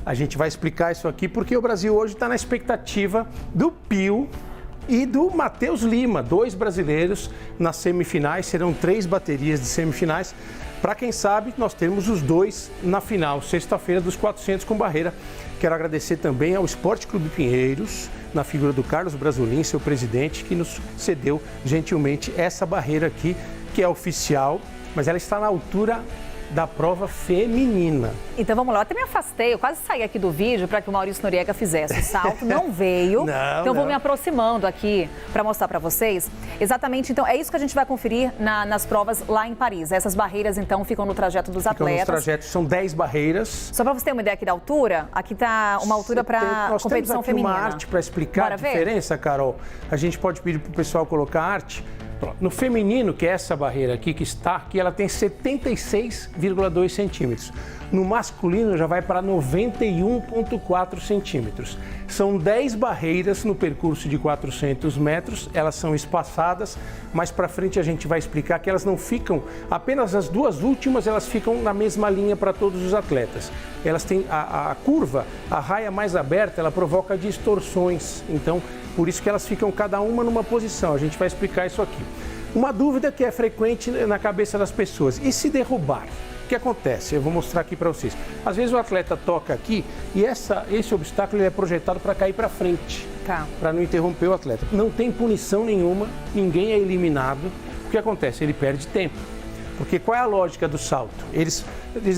A gente vai explicar isso aqui porque o Brasil hoje está na expectativa do Pio e do Matheus Lima, 2 brasileiros nas semifinais, serão 3 baterias de semifinais. Para quem sabe, nós temos os 2 na final, sexta-feira dos 400 com barreira. Quero agradecer também ao Esporte Clube Pinheiros, na figura do Carlos Brasolin, seu presidente, que nos cedeu gentilmente essa barreira aqui, que é oficial, mas ela está na altura da prova feminina. Então vamos lá, eu até me afastei, eu quase saí aqui do vídeo para que o Maurício Noriega fizesse o salto, não veio. Então vou me aproximando aqui para mostrar para vocês. Exatamente, então é isso que a gente vai conferir nas provas lá em Paris. Essas barreiras então ficam no trajeto dos atletas. Nos trajetos, são 10 barreiras. Só para você ter uma ideia aqui da altura, aqui está uma altura para competição feminina. Uma arte para explicar a diferença, Carol. A gente pode pedir para o pessoal colocar arte. No feminino, que é essa barreira aqui que está aqui, ela tem 76,2 centímetros. No masculino já vai para 91,4 centímetros. São 10 barreiras no percurso de 400 metros, elas são espaçadas, mas para frente a gente vai explicar que elas não ficam, apenas as 2 últimas elas ficam na mesma linha para todos os atletas. Elas têm a curva, a raia mais aberta, ela provoca distorções, então por isso que elas ficam cada uma numa posição, a gente vai explicar isso aqui. Uma dúvida que é frequente na cabeça das pessoas, e se derrubar? O que acontece? Eu vou mostrar aqui para vocês. Às vezes o atleta toca aqui e esse obstáculo ele é projetado para cair para frente, para não interromper o atleta. Não tem punição nenhuma, ninguém é eliminado. O que acontece? Ele perde tempo. Porque qual é a lógica do salto? Eles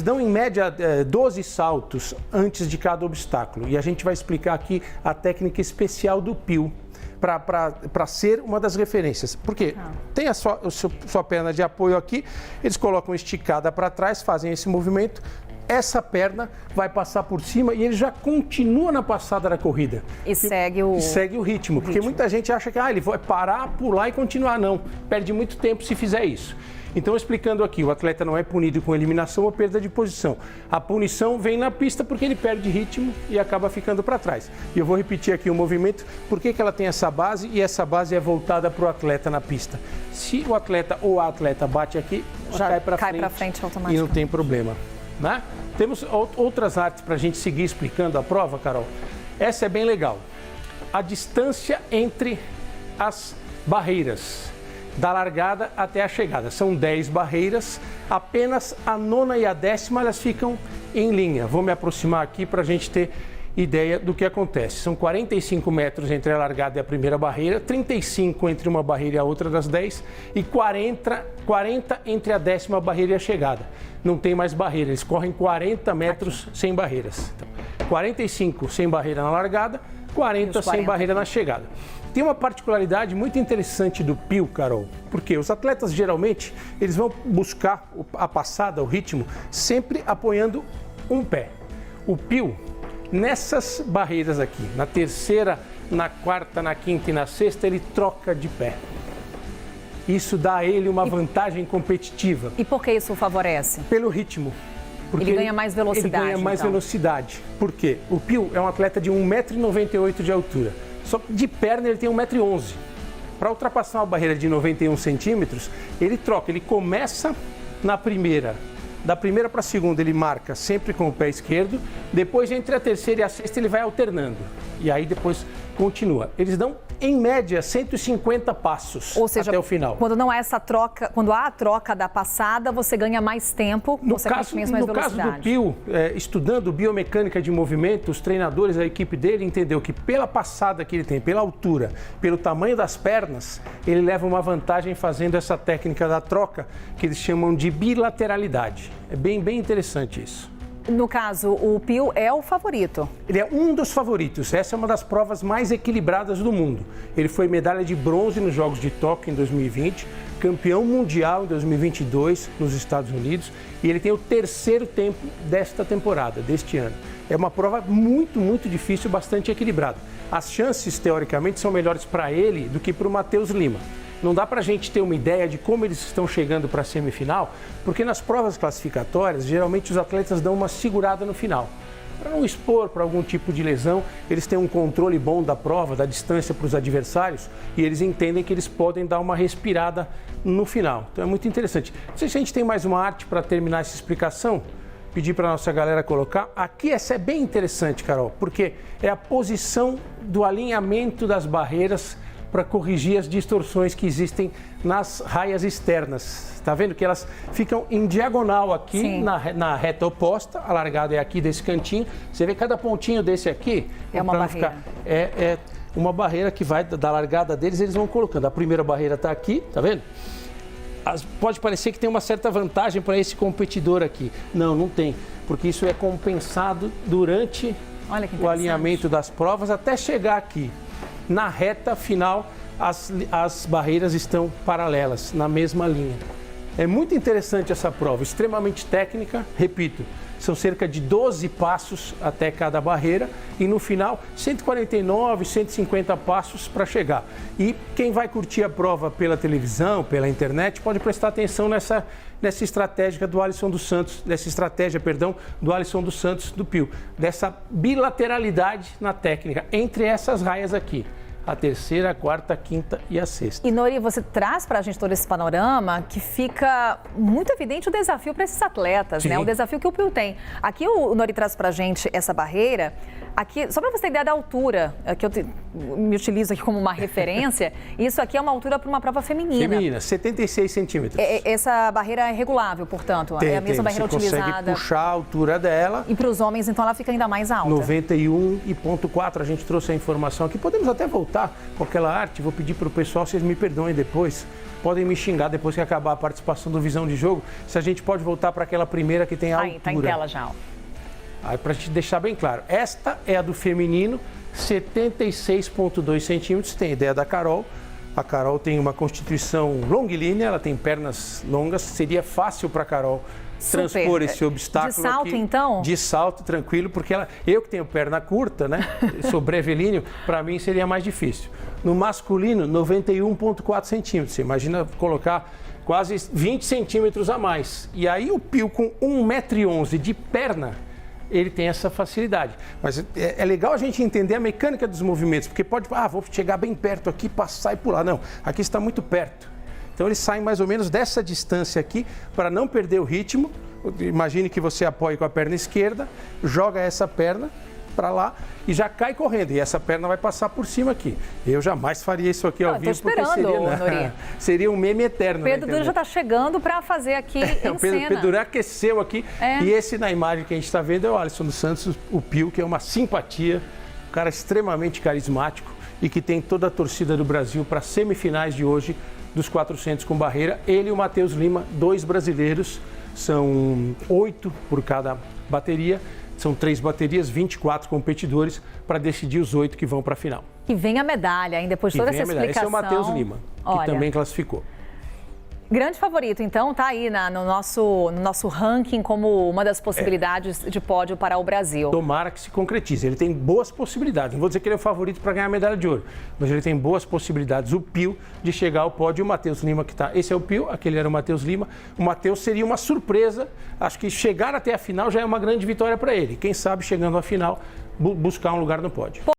dão em média 12 saltos antes de cada obstáculo. E a gente vai explicar aqui a técnica especial do Pio, para ser uma das referências. Porque tem a sua perna de apoio aqui, eles colocam esticada para trás, fazem esse movimento, essa perna vai passar por cima e ele já continua na passada da corrida. E segue o ritmo. Porque muita gente acha que ele vai parar, pular e continuar. Não, perde muito tempo se fizer isso. Então, explicando aqui, o atleta não é punido com eliminação ou perda de posição. A punição vem na pista porque ele perde ritmo e acaba ficando para trás. E eu vou repetir aqui o movimento, porque ela tem essa base e essa base é voltada para o atleta na pista. Se o atleta ou a atleta bate aqui, já cai para frente automaticamente. E não tem problema, né? Temos outras artes para a gente seguir explicando a prova, Carol. Essa é bem legal. A distância entre as barreiras, da largada até a chegada. São 10 barreiras, apenas a 9ª e a 10ª elas ficam em linha. Vou me aproximar aqui para a gente ter ideia do que acontece. São 45 metros entre a largada e a primeira barreira, 35 entre uma barreira e a outra das 10 e 40 entre a 10ª barreira e a chegada. Não tem mais barreira, eles correm 40 metros sem barreiras. Então, 45 sem barreira na largada, 40 sem barreira na chegada. Tem uma particularidade muito interessante do Pio, Carol, porque os atletas geralmente eles vão buscar a passada, o ritmo, sempre apoiando um pé. O Pio, nessas barreiras aqui, na terceira, na quarta, na quinta e na sexta, ele troca de pé. Isso dá a ele uma vantagem competitiva. E por que isso o favorece? Pelo ritmo. Porque ele ganha mais velocidade. Ele ganha mais velocidade. Por quê? O Pio é um atleta de 1,98 m de altura. Só que de perna ele tem 1,11 m. Para ultrapassar uma barreira de 91 centímetros, ele troca. Ele começa na primeira. Da primeira para a segunda ele marca sempre com o pé esquerdo. Depois, entre a terceira e a sexta, ele vai alternando. E aí depois continua. Eles dão, em média, 150 passos. Ou seja, até o final. Quando não há essa troca, quando há a troca da passada, você ganha mais tempo, consequentemente mais velocidade. No caso do Pio, estudando biomecânica de movimento, os treinadores, a equipe dele entendeu que pela passada que ele tem, pela altura, pelo tamanho das pernas, ele leva uma vantagem fazendo essa técnica da troca, que eles chamam de bilateralidade. É bem interessante isso. No caso, o Pio é o favorito. Ele é um dos favoritos. Essa é uma das provas mais equilibradas do mundo. Ele foi medalha de bronze nos Jogos de Tóquio em 2020, campeão mundial em 2022 nos Estados Unidos e ele tem o 3º tempo desta temporada, deste ano. É uma prova muito difícil, bastante equilibrada. As chances, teoricamente, são melhores para ele do que para o Matheus Lima. Não dá para a gente ter uma ideia de como eles estão chegando para a semifinal, porque nas provas classificatórias, geralmente os atletas dão uma segurada no final. Para não expor para algum tipo de lesão, eles têm um controle bom da prova, da distância para os adversários, e eles entendem que eles podem dar uma respirada no final. Então é muito interessante. Não sei se a gente tem mais uma arte para terminar essa explicação. pedir para a nossa galera colocar. Aqui essa é bem interessante, Carol, porque é a posição do alinhamento das barreiras para corrigir as distorções que existem nas raias externas. Está vendo que elas ficam em diagonal aqui na reta oposta, a largada é aqui desse cantinho. Você vê cada pontinho desse aqui? É uma barreira. É uma barreira que vai da largada deles, eles vão colocando. A primeira barreira está aqui, tá vendo? Pode parecer que tem uma certa vantagem para esse competidor aqui. Não, não tem, porque isso é compensado durante o alinhamento das provas até chegar aqui. Na reta final, as barreiras estão paralelas, na mesma linha. É muito interessante essa prova, extremamente técnica, repito, são cerca de 12 passos até cada barreira e no final 149, 150 passos para chegar. E quem vai curtir a prova pela televisão, pela internet, pode prestar atenção nessa estratégia do Alisson dos Santos, do Alisson dos Santos do Pio, dessa bilateralidade na técnica entre essas raias aqui. A terceira, a quarta, a quinta e a sexta. E Nori, você traz para a gente todo esse panorama que fica muito evidente o desafio para esses atletas, né? O desafio que o Pio tem. Aqui o Nori traz para a gente essa barreira. Aqui, só para você ter ideia da altura, que eu me utilizo aqui como uma referência, isso aqui é uma altura para uma prova feminina. Feminina, 76 centímetros. Essa barreira é regulável, portanto? É a mesma barreira utilizada? Você consegue puxar a altura dela. E para os homens, então, ela fica ainda mais alta? 91,4, a gente trouxe a informação aqui. Podemos até voltar com aquela arte, vou pedir para o pessoal, vocês me perdoem depois. Podem me xingar depois que acabar a participação do Visão de Jogo, se a gente pode voltar para aquela primeira que tem a altura. Aí, tá em tela já, ó. Aí, para a gente deixar bem claro, esta é a do feminino, 76,2 centímetros, tem a ideia da Carol. A Carol tem uma constituição longilínea, ela tem pernas longas, seria fácil para a Carol transpor esse obstáculo. De salto, aqui, então? De salto, tranquilo, porque eu que tenho perna curta, né? Sou brevilíneo, para mim seria mais difícil. No masculino, 91,4 centímetros. Você imagina colocar quase 20 centímetros a mais. E aí o Pio com 1,11 m de perna, ele tem essa facilidade. Mas é legal a gente entender a mecânica dos movimentos, porque pode, vou chegar bem perto aqui, passar e pular. Não, aqui está muito perto. Então eles saem mais ou menos dessa distância aqui, para não perder o ritmo. Imagine que você apoie com a perna esquerda, joga essa perna para lá e já cai correndo. E essa perna vai passar por cima aqui. Eu jamais faria isso aqui ao vivo, porque seria um meme eterno. Pedro Duro já está chegando para fazer aqui em cena. Pedro Duro aqueceu aqui. E esse na imagem que a gente está vendo é o Alisson dos Santos, o Pio, que é uma simpatia, um cara extremamente carismático e que tem toda a torcida do Brasil para as semifinais de hoje dos 400 com barreira. Ele e o Matheus Lima, 2 brasileiros, são 8 por cada bateria. São 3 baterias, 24 competidores para decidir os 8 que vão para a final. E vem a medalha, hein? Depois de toda essa explicação. Esse é o Matheus Lima, que também classificou. Grande favorito, então, tá aí no nosso ranking como uma das possibilidades de pódio para o Brasil. Tomara que se concretize. Ele tem boas possibilidades. Não vou dizer que ele é o favorito para ganhar a medalha de ouro, mas ele tem boas possibilidades. O Pio de chegar ao pódio e o Matheus Lima que está. Esse é o Pio, aquele era o Matheus Lima. O Matheus seria uma surpresa. Acho que chegar até a final já é uma grande vitória para ele. Quem sabe, chegando à final, buscar um lugar no pódio.